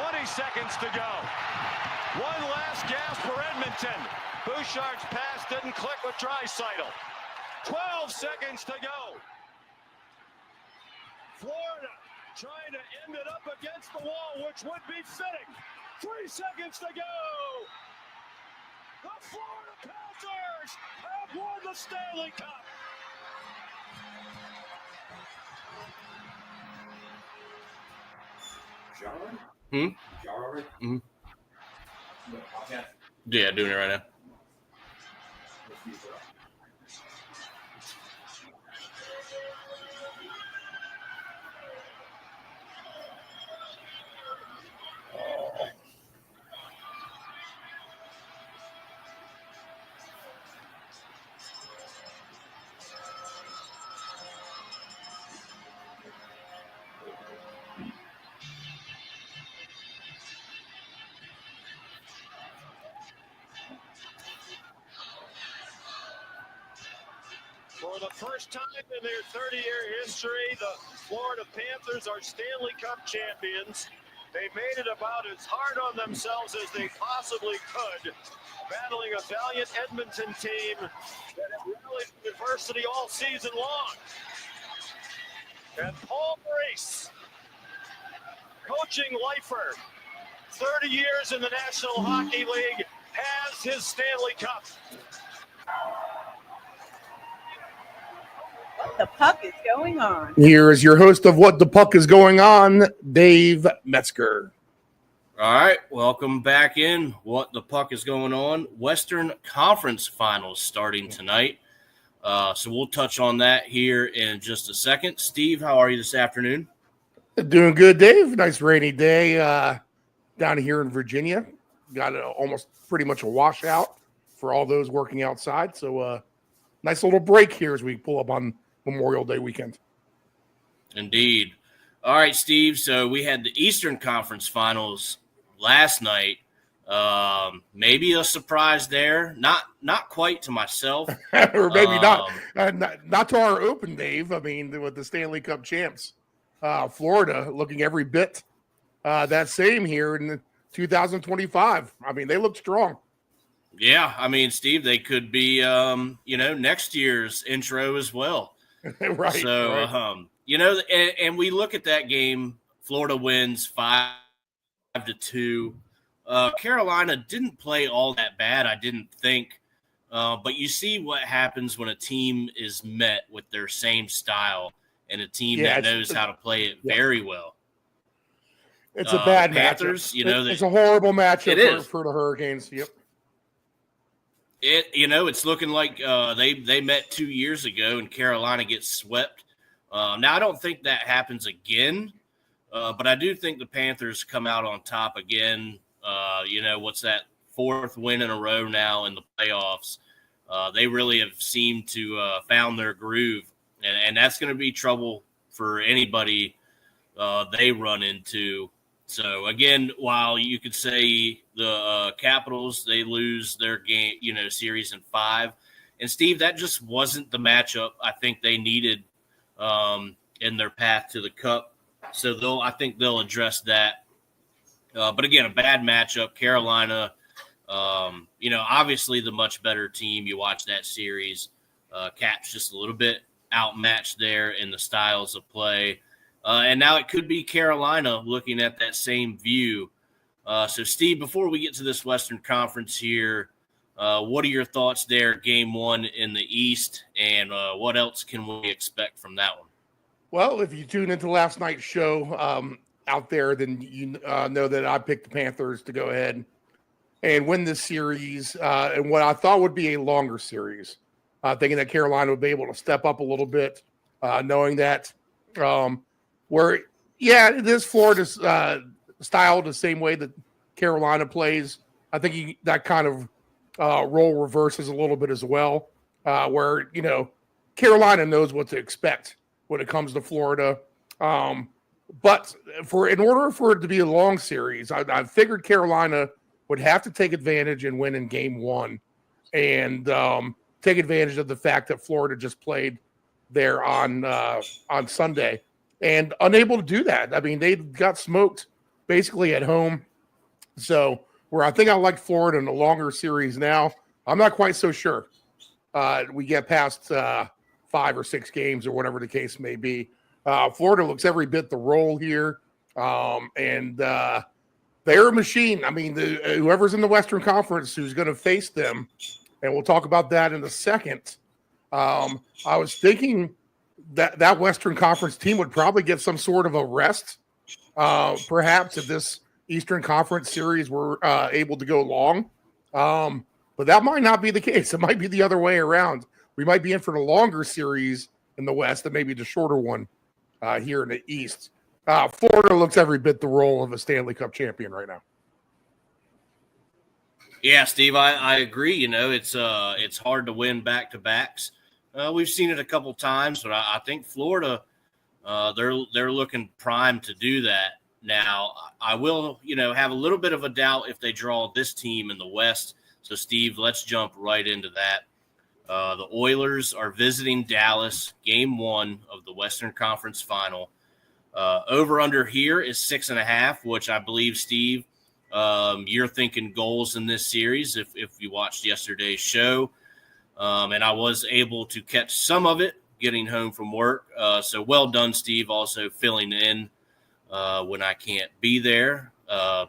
20 seconds to go. One last gasp for Edmonton. Bouchard's pass didn't click with Draisaitl. 12 seconds to go. Florida trying to end it up against the wall, which would be fitting. 3 seconds to go. The Florida Panthers have won the Stanley Cup. Yeah, doing it right now. For the first time in their 30-year history, the Florida Panthers are Stanley Cup champions. They made it about as hard on themselves as they possibly could, battling a valiant Edmonton team that had rallied adversity all season long. And Paul Maurice, coaching lifer, 30 years in the National Hockey League, has his Stanley Cup. What the puck is going on? Here is your host of What the Puck is Going On, Dave Metzger. All right, welcome back in. What the Puck is Going On? Western Conference Finals starting tonight. So we'll touch on that here in just a second. Steve, how are you this afternoon? Doing good, Dave. Nice rainy day down here in Virginia. Got almost pretty much a washout for all those working outside. So nice little break here as we pull up on Memorial Day weekend. Indeed. All right, Steve. So we had the Eastern Conference Finals last night. Maybe a surprise there. Not quite to myself. Or maybe not to our open, Dave. I mean, with the Stanley Cup champs. Florida looking every bit that same here in 2025. I mean, they look strong. Yeah, I mean, Steve, they could be, next year's intro as well. Right. So, right. And we look at that game. Florida wins 5-2. Carolina didn't play all that bad, I didn't think. But you see what happens when a team is met with their same style and a team that knows how to play it very well. It's a bad Panthers, matchup. It's a horrible matchup for the Hurricanes. Yep. It's looking like they met 2 years ago and Carolina gets swept. Now, I don't think that happens again, but I do think the Panthers come out on top again. What's that, 4th win in a row now in the playoffs. They really have seemed to found their groove, and that's going to be trouble for anybody they run into. So, again, while you could say the Capitals, they lose their game, series in 5. And, Steve, that just wasn't the matchup I think they needed in their path to the Cup. So, I think they'll address that. But, again, a bad matchup. Carolina, obviously the much better team. You watch that series. Caps just a little bit outmatched there in the styles of play. And now it could be Carolina looking at that same view. So, Steve, before we get to this Western Conference here, what are your thoughts there, Game 1 in the East, and what else can we expect from that one? Well, if you tune into last night's show out there, then you know that I picked the Panthers to go ahead and win this series, and what I thought would be a longer series, thinking that Carolina would be able to step up a little bit, knowing that it is Florida's style the same way that Carolina plays. I think that kind of role reverses a little bit as well, where, Carolina knows what to expect when it comes to Florida. But in order for it to be a long series, I figured Carolina would have to take advantage and win in Game 1 and take advantage of the fact that Florida just played there on Sunday and unable to do that. I mean, they got smoked basically at home. So where I think I like Florida in a longer series now, I'm not quite so sure. We get past 5 or 6 games or whatever the case may be. Florida looks every bit the role here. And they're a machine. I mean, whoever's in the Western Conference who's going to face them, and we'll talk about that in a second. I was thinking that Western Conference team would probably get some sort of a rest, perhaps if this Eastern Conference series were able to go long. But that might not be the case. It might be the other way around. We might be in for the longer series in the West and maybe the shorter one here in the East. Florida looks every bit the role of a Stanley Cup champion right now. Yeah, Steve, I agree. You know, it's hard to win back-to-backs. We've seen it a couple times, but I think Florida, they're looking primed to do that. Now, I will, have a little bit of a doubt if they draw this team in the West. So, Steve, let's jump right into that. The Oilers are visiting Dallas, Game 1 of the Western Conference Final. Over-under here is 6.5, which I believe, Steve, you're thinking goals in this series if you watched yesterday's show. And I was able to catch some of it getting home from work. So well done, Steve, also filling in when I can't be there,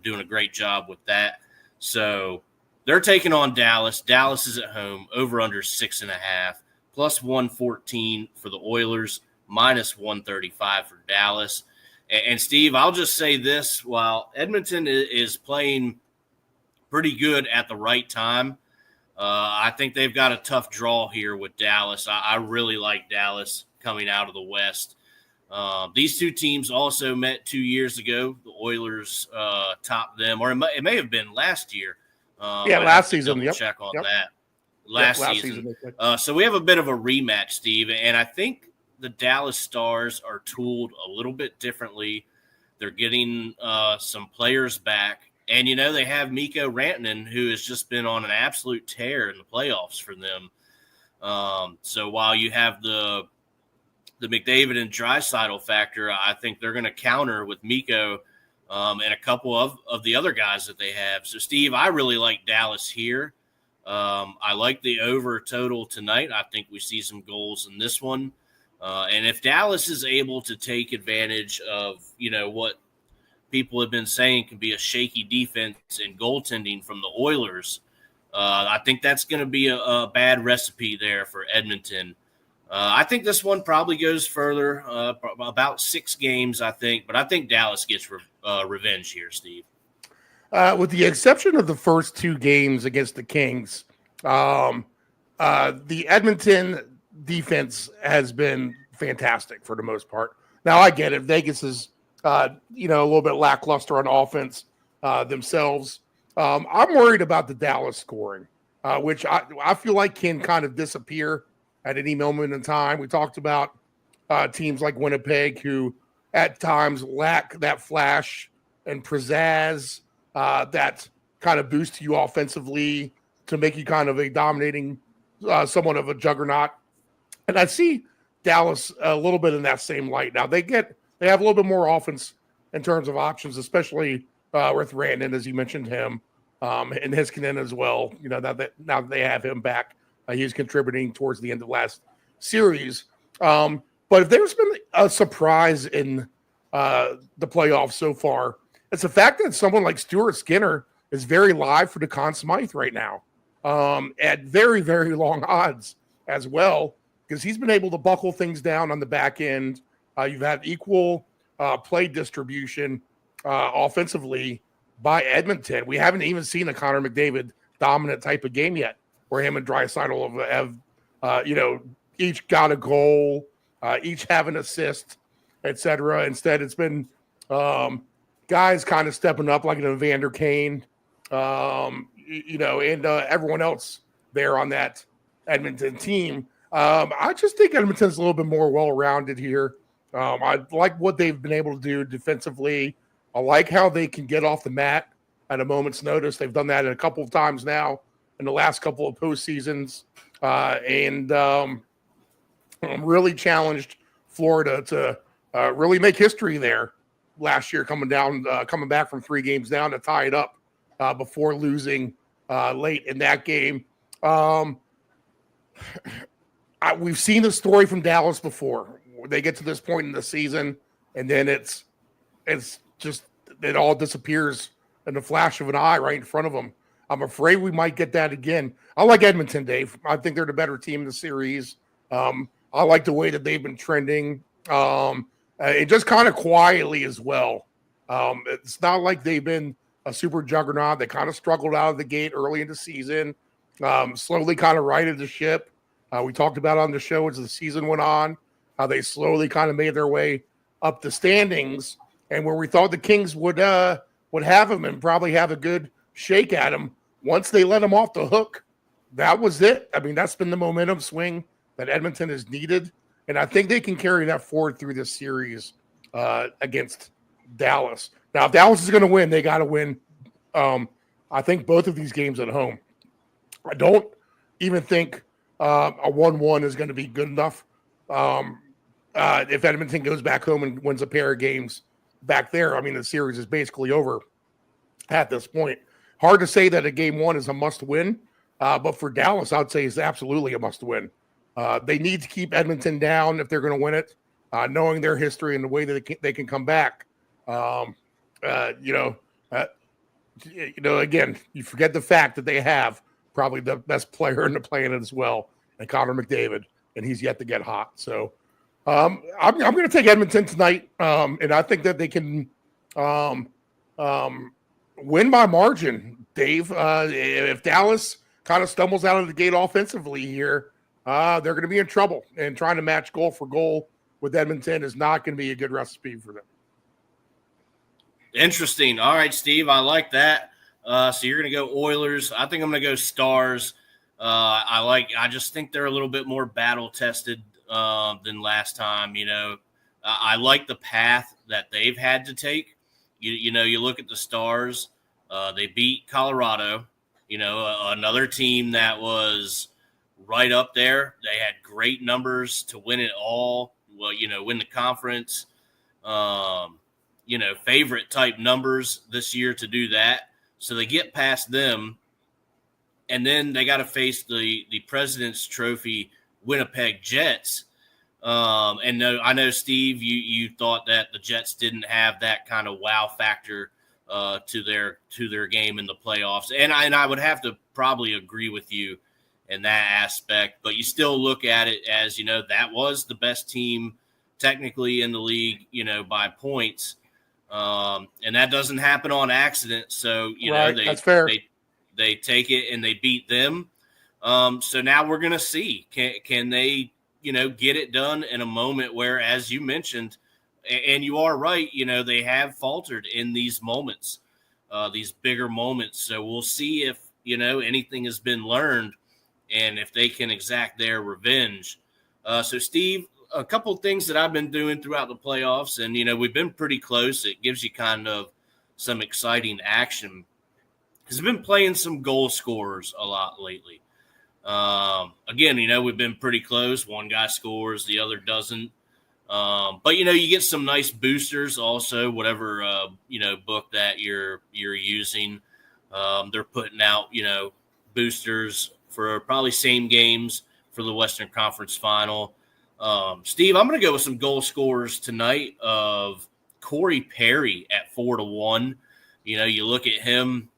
doing a great job with that. So they're taking on Dallas. Dallas is at home, over under 6.5, plus 114 for the Oilers, minus 135 for Dallas. And Steve, I'll just say this, while Edmonton is playing pretty good at the right time, I think they've got a tough draw here with Dallas. I really like Dallas coming out of the West. These two teams also met 2 years ago. The Oilers topped them, or it may have been last year. Last season. Yep. Check on yep. that. Last season. So we have a bit of a rematch, Steve, and I think the Dallas Stars are tooled a little bit differently. They're getting some players back. And, they have Mikko Rantanen, who has just been on an absolute tear in the playoffs for them. So while you have the McDavid and Draisaitl factor, I think they're going to counter with Mikko and a couple of the other guys that they have. So, Steve, I really like Dallas here. I like the over total tonight. I think we see some goals in this one. And if Dallas is able to take advantage of, what people have been saying can be a shaky defense and goaltending from the Oilers, I think that's going to be a bad recipe there for Edmonton. I think this one probably goes further, about 6 games, I think. But I think Dallas gets revenge here, Steve. With the exception of the first 2 games against the Kings, the Edmonton defense has been fantastic for the most part. Now, I get it. Vegas is, a little bit lackluster on offense themselves. I'm worried about the Dallas scoring, which I feel like can kind of disappear at any moment in time. We talked about teams like Winnipeg who at times lack that flash and pizzazz that kind of boosts you offensively to make you kind of a dominating, somewhat of a juggernaut. And I see Dallas a little bit in that same light. Now they have a little bit more offense in terms of options, especially with Rantanen, as you mentioned him, and Heiskanen as well. Now that they have him back, he's contributing towards the end of last series. But if there's been a surprise in the playoffs so far, it's the fact that someone like Stuart Skinner is very live for the Conn Smythe right now at very, very long odds as well, because he's been able to buckle things down on the back end. You've had equal play distribution offensively by Edmonton. We haven't even seen a Connor McDavid dominant type of game yet, where him and Draisaitl have each got a goal, each have an assist, etc. Instead, it's been guys kind of stepping up like an Evander Kane, and everyone else there on that Edmonton team. I just think Edmonton's a little bit more well-rounded here. I like what they've been able to do defensively. I like how they can get off the mat at a moment's notice. They've done that a couple of times now in the last couple of postseasons. And really challenged Florida to really make history there last year, coming back from 3 games down to tie it up before losing late in that game. We've seen the story from Dallas before. They get to this point in the season, and then it's just it all disappears in the flash of an eye right in front of them. I'm afraid we might get that again. I like Edmonton, Dave. I think they're the better team in the series. I like the way that they've been trending. And just kind of quietly as well. It's not like they've been a super juggernaut. They kind of struggled out of the gate early in the season, slowly kind of righted the ship. We talked about on the show as the season went on, how they slowly kind of made their way up the standings. And where we thought the Kings would have them and probably have a good shake at them, once they let them off the hook, that was it. I mean, that's been the momentum swing that Edmonton has needed. And I think they can carry that forward through this series against Dallas. Now, if Dallas is going to win, they got to win, I think, both of these games at home. I don't even think a 1-1 is going to be good enough. If Edmonton goes back home and wins a pair of games back there, I mean, the series is basically over at this point. Hard to say that a game 1 is a must-win, but for Dallas, I'd say it's absolutely a must-win. They need to keep Edmonton down if they're going to win it, knowing their history and the way that they can come back. Again, you forget the fact that they have probably the best player in the planet as well, and Connor McDavid, and he's yet to get hot. So I'm going to take Edmonton tonight, and I think that they can win by margin, Dave. If Dallas kind of stumbles out of the gate offensively here, they're going to be in trouble, and trying to match goal for goal with Edmonton is not going to be a good recipe for them. Interesting. All right, Steve, I like that. So you're going to go Oilers. I think I'm going to go Stars. I just think they're a little bit more battle tested than last time. I like the path that they've had to take. You look at the Stars. They beat Colorado. Another team that was right up there. They had great numbers to win it all. Well, win the conference. Favorite type numbers this year to do that. So they get past them, and then they got to face the President's Trophy Winnipeg Jets. I know, Steve, you thought that the Jets didn't have that kind of wow factor to their game in the playoffs, and I would have to probably agree with you in that aspect. But you still look at it as that was the best team technically in the league, by points. And that doesn't happen on accident. So, that's fair. They take it and they beat them. So now we're going to see, can they, get it done in a moment where, as you mentioned, and you are right, they have faltered in these moments, these bigger moments. So we'll see if, anything has been learned and if they can exact their revenge. So Steve, a couple of things that I've been doing throughout the playoffs, and, we've been pretty close. It gives you kind of some exciting action, because I've been playing some goal scorers a lot lately. Again, we've been pretty close. One guy scores, the other doesn't. But, you get some nice boosters also, whatever, book that you're using. They're putting out, boosters for probably same games for the Western Conference Final. Steve, I'm going to go with some goal scorers tonight of Corey Perry at 4-1. You look at him,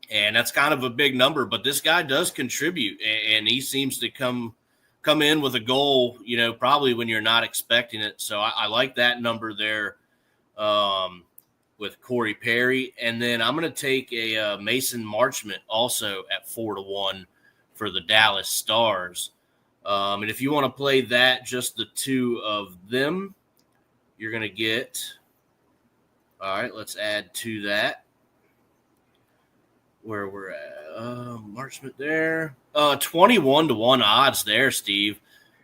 and that's kind of a big number, but this guy does contribute, and he seems to come in with a goal, probably when you're not expecting it. So I like that number there with Corey Perry. And then I'm going to take a Mason Marchment also at 4-1 for the Dallas Stars. And if you want to play that, just the two of them, you're going to get – all right, let's add to that where we're at. Marchment there. 21-1 odds there, Steve.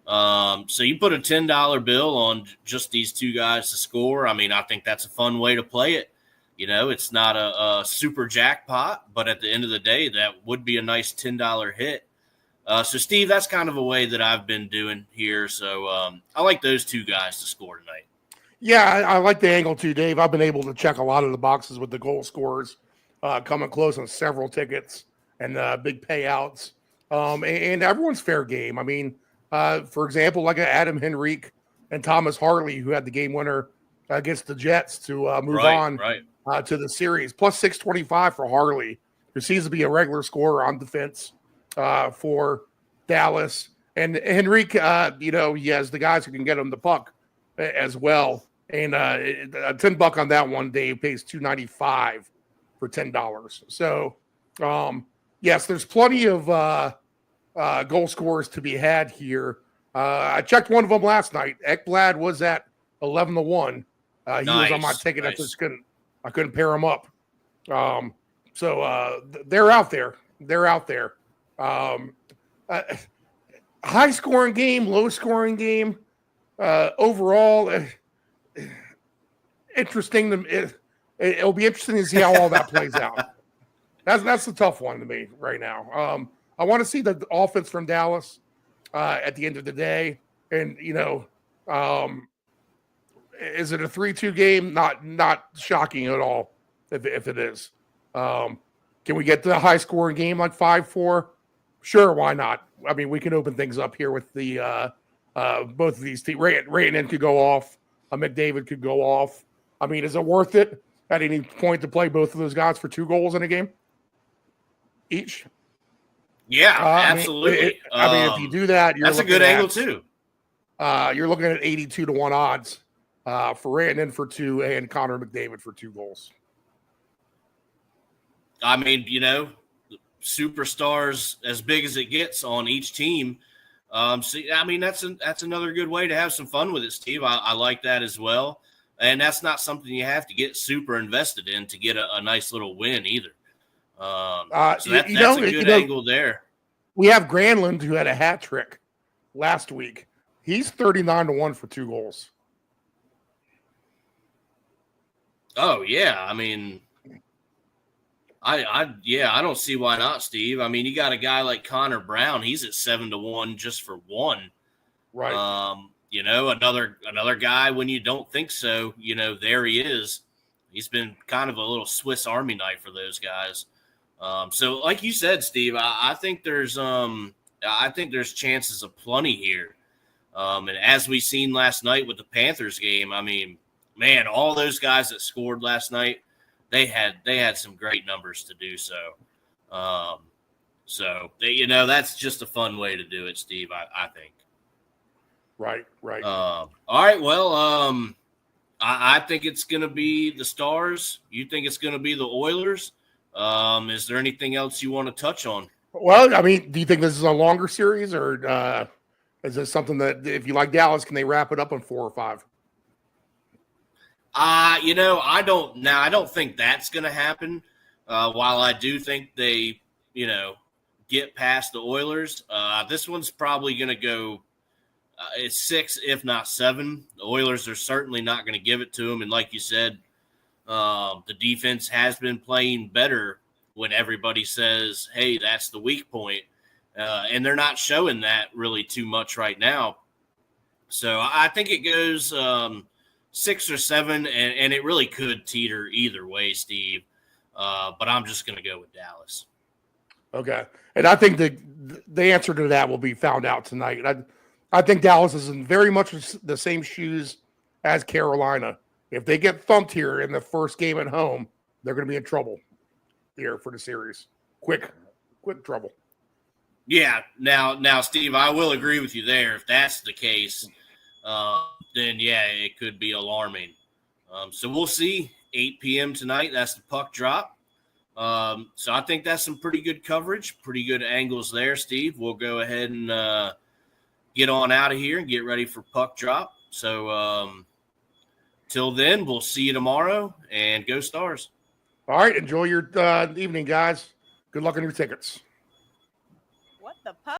So you put a $10 bill on just these two guys to score. I mean, I think that's a fun way to play it. It's not a super jackpot, but at the end of the day, that would be a nice $10 hit. So, Steve, that's kind of a way that I've been doing here. So I like those two guys to score tonight. Yeah, I like the angle too, Dave. I've been able to check a lot of the boxes with the goal scorers coming close on several tickets and big payouts. And everyone's fair game. I mean, for example, like Adam Henrique and Thomas Harley, who had the game winner against the Jets to move on to the series, plus 625 for Harley, who seems to be a regular scorer on defense for Dallas. And Henrique, he has the guys who can get him the puck as well. And a $10 on that one, Dave, pays $2.95 for $10. So, yes, there's plenty of goal scorers to be had here. I checked one of them last night. Ekblad was at 11-1. He was on my ticket. Nice. I couldn't pair him up. So they're out there. They're out there. High scoring game, low scoring game. Overall, interesting. It'll be interesting to see how all that plays out. That's the tough one to me right now. I want to see the offense from Dallas at the end of the day, and is it a 3-2 game? Not shocking at all if it is. Can we get to a high scoring game like 5-4? Sure, why not? I mean, we can open things up here with the both of these teams. Rantanen could go off. McDavid could go off. I mean, is it worth it at any point to play both of those guys for 2 goals in a game each? Yeah, absolutely. I mean, if you do that, that's a good angle too. You're looking at 82-1 odds for Rantanen for 2 and Connor McDavid for 2 goals. I mean, superstars as big as it gets on each team. I mean, that's another good way to have some fun with it, Steve. I like that as well. And that's not something you have to get super invested in to get a nice little win either. So that's a good angle there. We have Granlund, who had a hat trick last week. He's 39-1 for 2 goals. Oh, yeah. I mean, I don't see why not, Steve. I mean, you got a guy like Connor Brown. He's at 7-1 just for 1. Right. Another guy when you don't think so, there he is. He's been kind of a little Swiss Army knife for those guys. So like you said, Steve, I think there's chances of plenty here. And as we seen last night with the Panthers game, I mean, man, all those guys that scored last night, they had some great numbers to do so. That's just a fun way to do it, Steve, I think. Right. All right. Well, I think it's going to be the Stars. You think it's going to be the Oilers? Is there anything else you want to touch on? Well, I mean, do you think this is a longer series, or is this something that, if you like Dallas, can they wrap it up in 4 or 5? I don't think that's going to happen. While I do think they, get past the Oilers, this one's probably going to go. It's 6, if not 7. The Oilers are certainly not going to give it to them. And like you said, the defense has been playing better when everybody says, hey, that's the weak point. And they're not showing that really too much right now. So I think it goes 6 or 7, and it really could teeter either way, Steve. But I'm just going to go with Dallas. Okay. And I think the answer to that will be found out tonight. I think Dallas is in very much the same shoes as Carolina. If they get thumped here in the first game at home, they're going to be in trouble here for the series. Quick trouble. Yeah. Now, Steve, I will agree with you there. If that's the case, then, yeah, it could be alarming. So we'll see. 8 p.m. tonight. That's the puck drop. So I think that's some pretty good coverage, pretty good angles there, Steve. We'll go ahead and get on out of here and get ready for puck drop. So till then, we'll see you tomorrow, and go Stars. All right. Enjoy your evening, guys. Good luck on your tickets. What the puck?